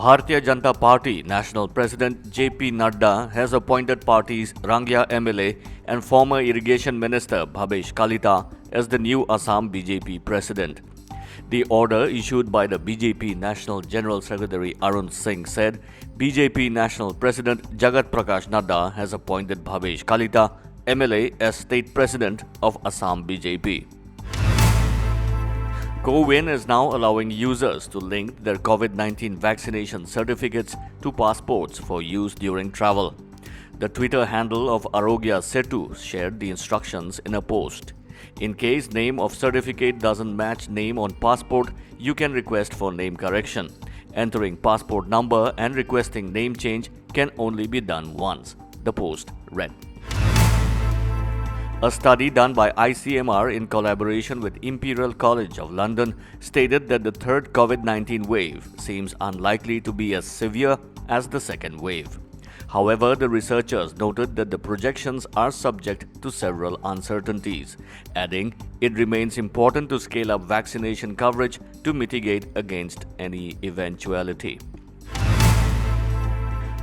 Bharatiya Janata Party National President J.P. Nadda has appointed party's Rangya MLA and former Irrigation Minister Bhabesh Kalita as the new Assam BJP President. The order issued by the BJP National General Secretary Arun Singh said BJP National President Jagat Prakash Nadda has appointed Bhabesh Kalita, MLA, as State President of Assam BJP. CoWIN is now allowing users to link their COVID-19 vaccination certificates to passports for use during travel. The Twitter handle of Arogya Setu shared the instructions in a post. In case name of certificate doesn't match name on passport, you can request for name correction. Entering passport number and requesting name change can only be done once, the post read. A study done by ICMR in collaboration with Imperial College of London stated that the third COVID-19 wave seems unlikely to be as severe as the second wave. However, the researchers noted that the projections are subject to several uncertainties, adding it remains important to scale up vaccination coverage to mitigate against any eventuality.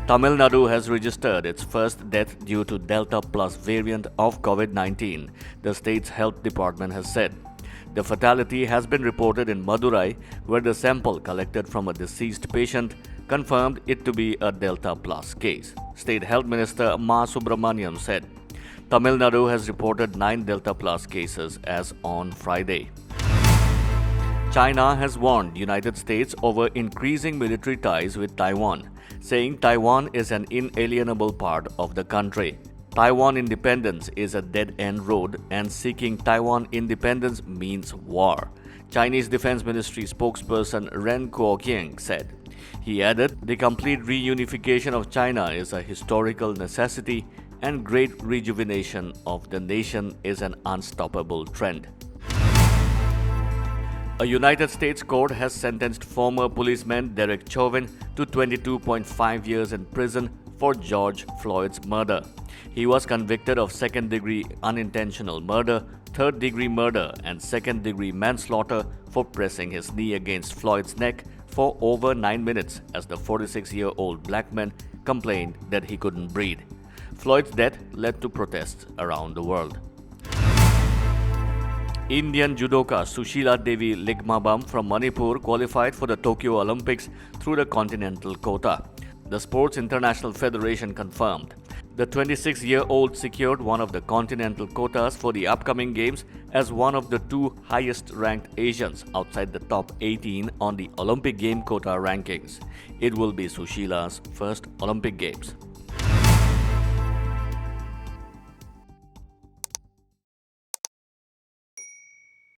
Tamil Nadu has registered its first death due to Delta Plus variant of COVID-19, the state's health department has said. The fatality has been reported in Madurai, where the sample collected from a deceased patient confirmed it to be a Delta Plus case. State Health Minister Ma Subramaniam said. Tamil Nadu has reported 9 Delta Plus cases as on Friday. China has warned United States over increasing military ties with Taiwan, saying Taiwan is an inalienable part of the country. Taiwan independence is a dead-end road and seeking Taiwan independence means war, Chinese Defense Ministry spokesperson Ren Kuo-kieng said. He added, the complete reunification of China is a historical necessity and great rejuvenation of the nation is an unstoppable trend. A United States court has sentenced former policeman Derek Chauvin to 22.5 years in prison for George Floyd's murder. He was convicted of second-degree unintentional murder, third-degree murder, and second-degree manslaughter for pressing his knee against Floyd's neck for over 9 minutes as the 46-year-old black man complained that he couldn't breathe. Floyd's death led to protests around the world. Indian judoka Sushila Devi Ligmabam from Manipur qualified for the Tokyo Olympics through the continental quota. The Sports International Federation confirmed. The 26-year-old secured one of the continental quotas for the upcoming games as one of the 2 highest-ranked Asians outside the top 18 on the Olympic game quota rankings. It will be Sushila's first Olympic Games.